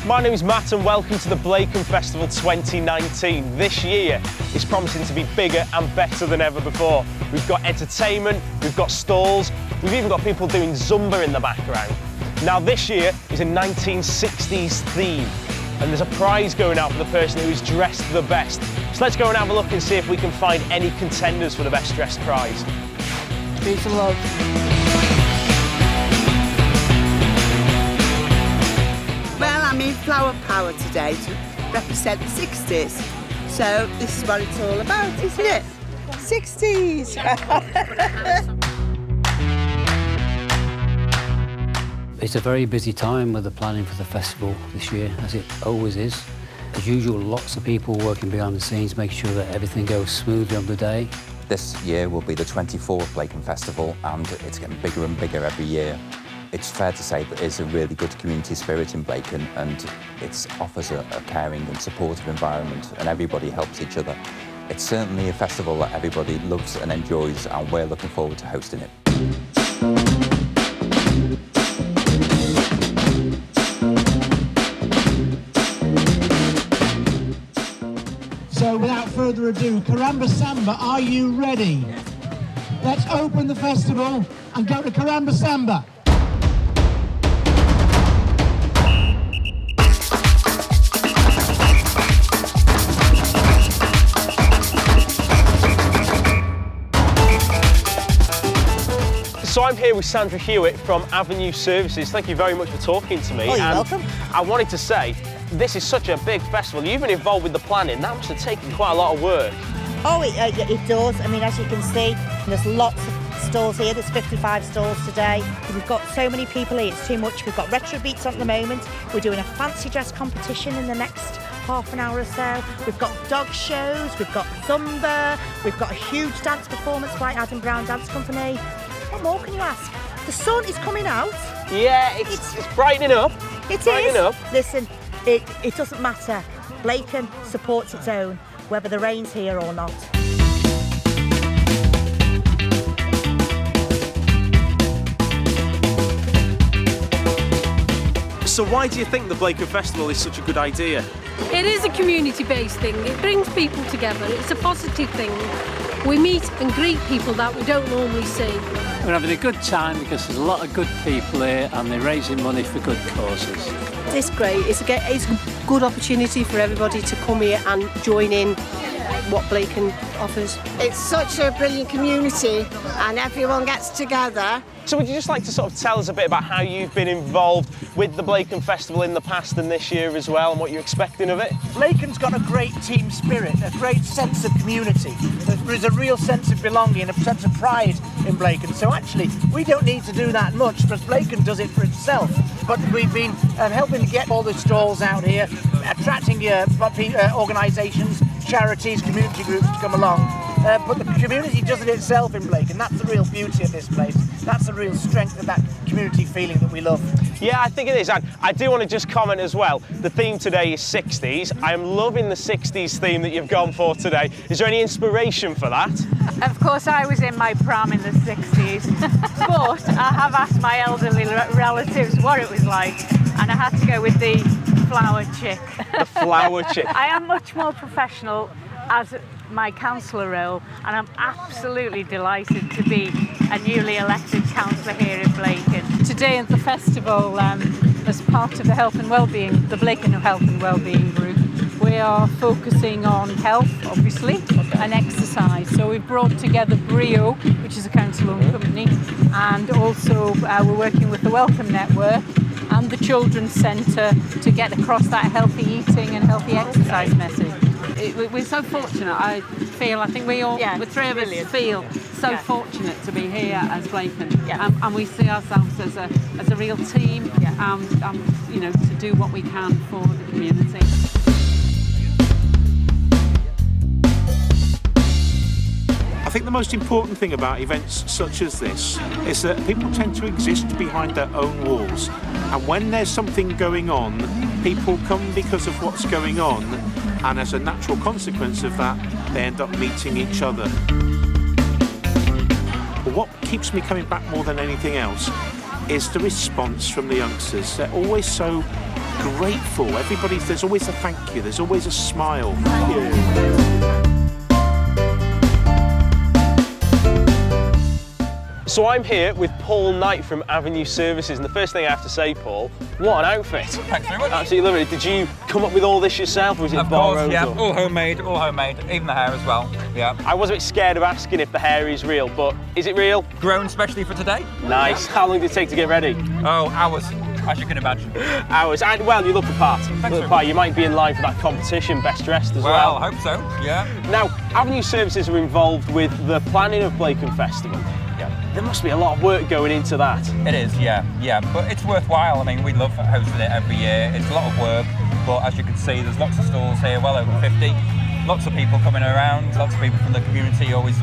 My name is Matt and welcome to the Blacon Festival 2019. This year is promising to be bigger and better than ever before. We've got entertainment, we've got stalls, we've even got people doing Zumba in the background. Now this year is a 1960s theme and there's a prize going out for the person who is dressed the best. So let's go and have a look and see if we can find any contenders for the best dressed prize. Peace and love. Well, I'm in Flower Power today to represent the 60s. So this is what it's all about, isn't it? 60s! It's a very busy time with the planning for the festival this year, as it always is. As usual, lots of people working behind the scenes, making sure that everything goes smoothly on the day. This year will be the 24th Blacon Festival and it's getting bigger and bigger every year. It's fair to say that there's a really good community spirit in Blacon and it offers a caring and supportive environment and everybody helps each other. It's certainly a festival that everybody loves and enjoys and we're looking forward to hosting it. So without further ado, Caramba Samba, are you ready? Let's open the festival and go to Caramba Samba. So I'm here with Sandra Hewitt from Avenue Services. Thank you very much for talking to me. Oh, you're welcome. I wanted to say, this is such a big festival. You've been involved with the planning. That must have taken quite a lot of work. Oh, it does. I mean, as you can see, there's lots of stalls here. There's 55 stalls today. We've got so many people here, it's too much. We've got retro beats on at the moment. We're doing a fancy dress competition in the next half an hour or so. We've got dog shows, we've got Zumba, we've got a huge dance performance by Adam Brown Dance Company. What more can you ask? The sun is coming out. Yeah, it's brightening up. It brightening is. Up. Listen, it doesn't matter. Blacon supports its own, whether the rain's here or not. So why do you think the Blacon Festival is such a good idea? It is a community-based thing. It brings people together. It's a positive thing. We meet and greet people that we don't normally see. We're having a good time because there's a lot of good people here and they're raising money for good causes. It's great. It's a good opportunity for everybody to come here and join in what Blacon offers. It's such a brilliant community and everyone gets together. So would you just like to sort of tell us a bit about how you've been involved with the Blacon Festival in the past and this year as well and what you're expecting of it? Blacon's got a great team spirit, a great sense of community. There's a real sense of belonging, a sense of pride in Blacon. So actually, we don't need to do that much because Blacon does it for itself. But we've been helping to get all the stalls out here, attracting organisations, charities, community groups to come along. But the community does it itself in Blacon. That's the real beauty of this place. That's the real strength of that community feeling that we love. Yeah, I think it is. And I do want to just comment as well. The theme today is 60s. I am loving the 60s theme that you've gone for today. Is there any inspiration for that? Of course, I was in my prom in the 60s, but I have asked my elderly relatives what it was like, and I had to go with the flower chick. The flower chick. I am much more professional as my councillor role, and I'm absolutely delighted to be a newly elected councillor here in Blacon. Today at the festival, as part of the health and wellbeing, the Blacon Health and Wellbeing Group, we are focusing on health, obviously, and exercise. So we've brought together Brio, which is a council-owned company, and also we're working with the Welcome Network and the Children's Centre to get across that healthy eating and healthy exercise message. We're so fortunate, I think we all, the three of us feel so fortunate to be here as Blacon, and we see ourselves as a real team, to do what we can for the community. I think the most important thing about events such as this is that people tend to exist behind their own walls, and when there's something going on, people come because of what's going on, and as a natural consequence of that, they end up meeting each other. But what keeps me coming back more than anything else is the response from the youngsters. They're always so grateful. There's always a thank you, there's always a smile. So I'm here with Paul Knight from Avenue Services, and the first thing I have to say, Paul, what an outfit. Thanks very much. Absolutely lovely. Did you come up with all this yourself, or was it borrowed? Of course, yeah, all homemade, even the hair as well, yeah. I was a bit scared of asking if the hair is real, but is it real? Grown specially for today. Nice. How long did it take to get ready? Oh, hours, as you can imagine. Hours, and well, you look the part. You might be in line for that competition, best dressed as well. Well, I hope so, yeah. Now, Avenue Services are involved with the planning of Blacon Festival. There must be a lot of work going into that. It is, yeah, but it's worthwhile. I mean, we love hosting it every year. It's a lot of work, but as you can see, there's lots of stalls here, well over 50. Lots of people coming around, lots of people from the community always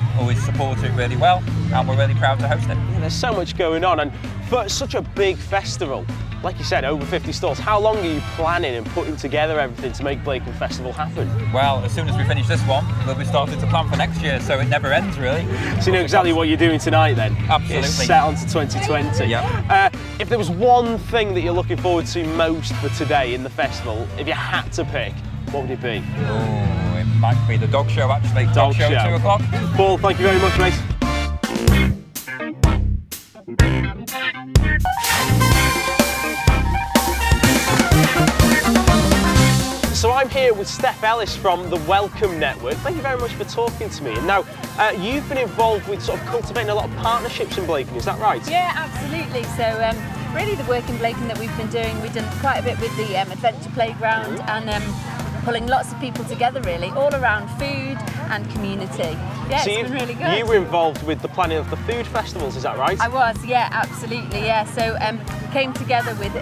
support it really well, and we're really proud to host it. Yeah, there's so much going on, and for such a big festival, like you said, over 50 stalls, how long are you planning and putting together everything to make Blacon Festival happen? Well, as soon as we finish this one, we'll be starting to plan for next year, so it never ends really. So you know exactly what you're doing tonight then? Absolutely. It's set on to 2020. Yeah. If there was one thing that you're looking forward to most for today in the festival, if you had to pick, what would it be? Oh, it might be the dog show actually. Dog show at 2 o'clock. Paul, thank you very much, mate. So I'm here with Steph Ellis from the Welcome Network. Thank you very much for talking to me. And now, you've been involved with sort of cultivating a lot of partnerships in Blacon, is that right? Yeah, absolutely. So really the work in Blacon that we've been doing, we've done quite a bit with the Adventure Playground and pulling lots of people together really, all around food and community. Yeah, so it's been really good. You were involved with the planning of the food festivals, is that right? I was, yeah, absolutely, yeah. So came together with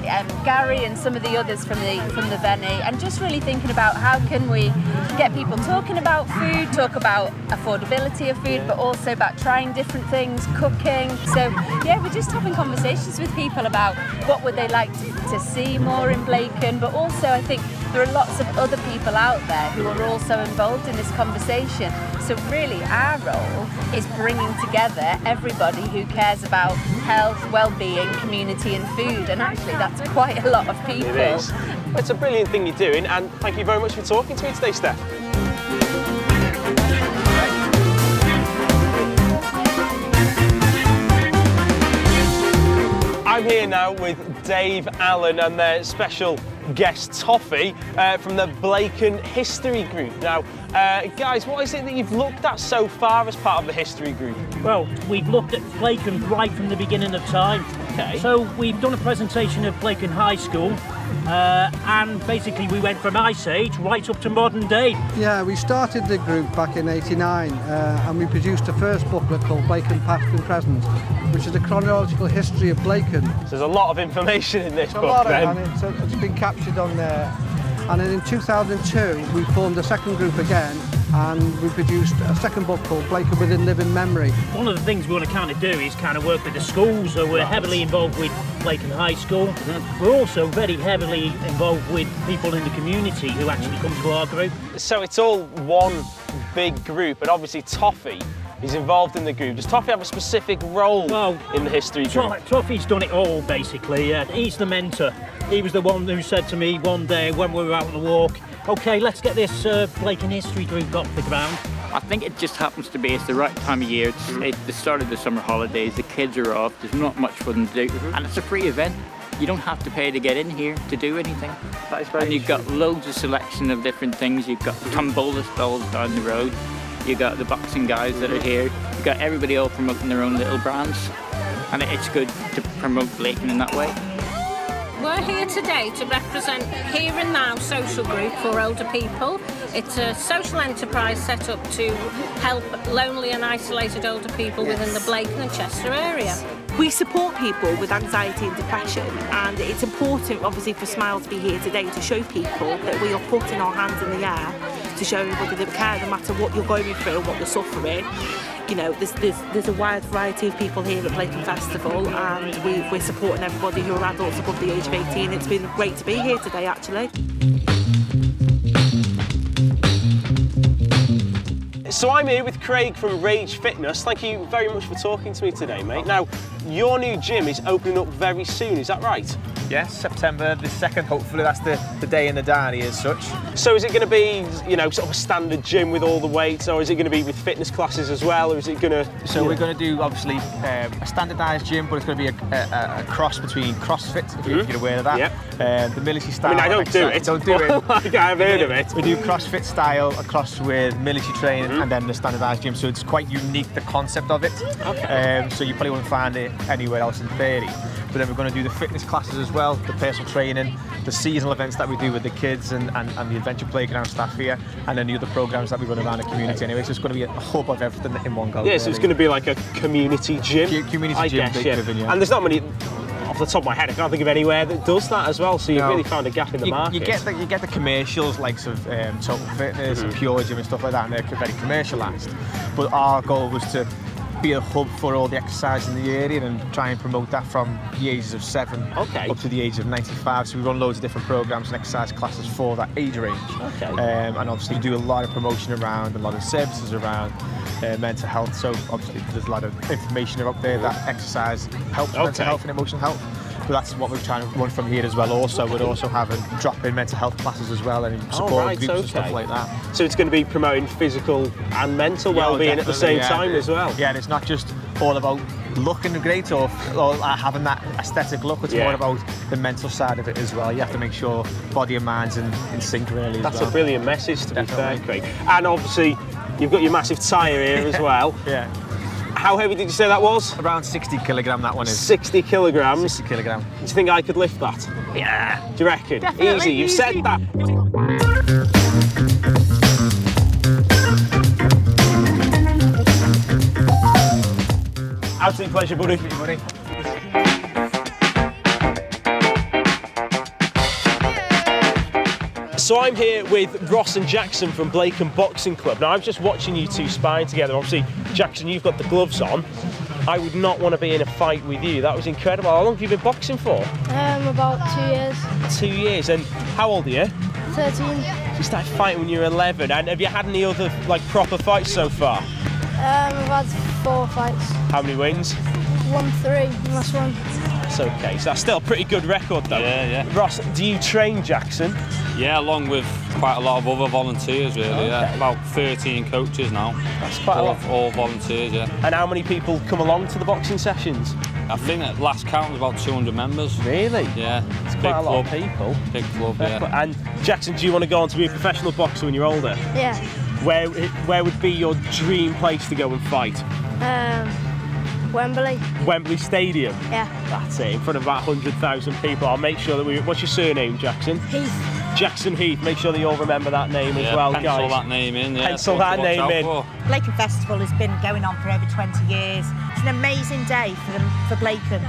Gary and some of the others from the venue, and just really thinking about how can we get people talking about food, talk about affordability of food, but also about trying different things, cooking. So yeah, we're just having conversations with people about what would they like to see more in Blacon, but also I think there are lots of other people out there who are also involved in this conversation. So really our role is bringing together everybody who cares about health, well-being, community and food, and actually that's quite a lot of people. It is. It's a brilliant thing you're doing, and thank you very much for talking to me today, Steph. I'm here now with Dave Allen and their special guest Toffee from the Blacon History Group. Now, guys, what is it that you've looked at so far as part of the History Group? Well, we've looked at Blacon right from the beginning of time. Okay. So we've done a presentation of Blacon High School, and basically we went from Ice Age right up to modern day. Yeah, we started the group back in '89, and we produced a first booklet called Blacon Past and Present, which is a chronological history of Blacon. So there's a lot of information in this book then. And it's been captured on there. And then in 2002 we formed a second group again, and we produced a second book called Blacon Within Living Memory. One of the things we want to kind of do is kind of work with the schools, so we're heavily involved with Blacon High School. We're also very heavily involved with people in the community who actually come to our group. So it's all one big group, and obviously Toffee is involved in the group. Does Toffee have a specific role in the history group? Toffee's done it all basically, yeah. He's the mentor. He was the one who said to me one day when we were out on the walk, okay, let's get this Blacon History Group off the ground. I think it just happens to be it's the right time of year. It's the start of the summer holidays, the kids are off, there's not much for them to do, and it's a free event. You don't have to pay to get in here to do anything. That is very And you've got loads of selection of different things. You've got tombola stalls down the road. You've got the boxing guys that are here. You've got everybody all promoting their own little brands. And it's good to promote Blacon in that way. We're here today to represent Here and Now social group for older people. It's a social enterprise set up to help lonely and isolated older people within the Blacon and Chester area. We support people with anxiety and depression, and it's important obviously for Smile to be here today to show people that we are putting our hands in the air to show everybody that we care no matter what you're going through and what you're suffering. You know, there's a wide variety of people here at Blacon Festival, and we're supporting everybody who are adults above the age of 18. It's been great to be here today actually. So I'm here with Craig from Rage Fitness. Thank you very much for talking to me today, mate. Now, your new gym is opening up very soon, is that right? Yes, September the 2nd, hopefully that's the day in the diary as such. So is it going to be, you know, sort of a standard gym with all the weights, or is it going to be with fitness classes as well, or is it going to... So we're going to do, obviously, a standardised gym, but it's going to be a cross between CrossFit, if you're aware of that. Yep. The military style. I mean, I don't do it. Don't do it. Like, I've heard of it. We do CrossFit style across with military training and then the standardised gym, so it's quite unique, the concept of it. Okay. So you probably won't find it anywhere else in theory. But then we're going to do the fitness classes as well, the personal training, the seasonal events that we do with the kids and the adventure playground staff here, and then the other programmes that we run around the community anyway. So it's going to be a hub of everything in one go. Yeah, so it's going to be like a community gym. Community gym, guess, yeah. driven, yeah. And there's not many, off the top of my head, I can't think of anywhere that does that as well, so you've really found a gap in the market. You get the commercials, like of Total Fitness and Pure Gym and stuff like that, and they're very commercialised. But our goal was to be a hub for all the exercise in the area and try and promote that from the ages of 7 up to the age of 95. So we run loads of different programs and exercise classes for that age range. And obviously do a lot of promotion around, a lot of services around mental health. So obviously there's a lot of information out there that exercise helps mental health and emotional health. But that's what we're trying to run from here as well. Also, we're also having drop-in mental health classes as well, and support groups and stuff like that. So it's going to be promoting physical and mental well-being at the same time as well. Yeah, and it's not just all about looking great or having that aesthetic look. It's more about the mental side of it as well. You have to make sure body and mind's in sync really. That's a brilliant message, to be fair, Craig. And obviously, you've got your massive tyre here as well. Yeah. How heavy did you say that was? Around 60 kilogram that one is. 60 kilograms? 60 kilogram. Do you think I could lift that? Yeah. Do you reckon? Definitely Easy, you've said that. Absolute pleasure, buddy. Buddy. So I'm here with Ross and Jackson from Blacon Boxing Club. Now I'm just watching you two sparring together. Obviously, Jackson, you've got the gloves on. I would not want to be in a fight with you. That was incredible. How long have you been boxing for? About 2 years. 2 years. And how old are you? 13. You started fighting when you were 11. And have you had any other proper fights so far? I've had 4 fights. How many wins? 1-3, last one. That's okay. So that's still a pretty good record though. Yeah. Ross, do you train Jackson? Yeah, along with quite a lot of other volunteers really, yeah. About 13 coaches now. That's quite a lot. All volunteers, yeah. And how many people come along to the boxing sessions? I think at last count was about 200 members. Really? Yeah. It's big quite a lot club. of people. Big club, yeah. And Jackson, do you want to go on to be a professional boxer when you're older? Yeah. Where would be your dream place to go and fight? Wembley. Wembley Stadium? Yeah. That's it, in front of about 100,000 people. I'll make sure that we... What's your surname, Jackson? Heath. Jackson Heath. Make sure that you all remember that name as well, pencil guys. Pencil that name in, yeah. Pencil that name in. Blacon Festival has been going on for over 20 years. It's an amazing day for Blacon.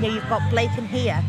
You know, you've got Blacon here,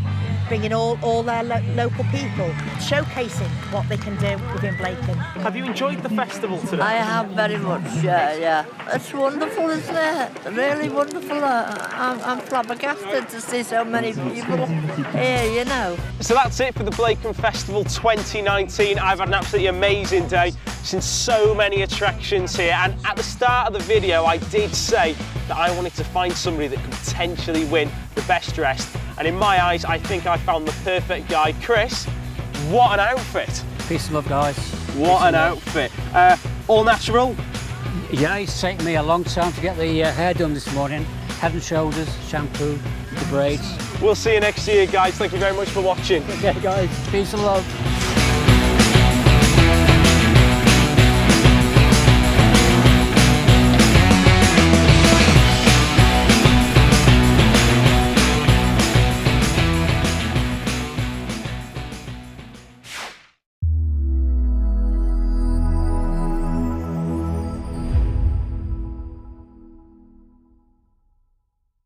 bringing all their local people, showcasing what they can do within Blacon. Have you enjoyed the festival today? I have very much, yeah. It's wonderful, isn't it? Really wonderful. I'm flabbergasted to see so many people here, you know. So that's it for the Blacon Festival 2019. I've had an absolutely amazing day. Seen so many attractions here, and at the start of the video I did say that I wanted to find somebody that could potentially win the best dressed, and in my eyes I think I found the perfect guy. Chris, what an outfit! Peace and love, guys. What an outfit. All natural? Yeah, it's taken me a long time to get the hair done this morning. Head and shoulders, shampoo, the braids. We'll see you next year, guys. Thank you very much for watching. Okay, guys. Peace and love.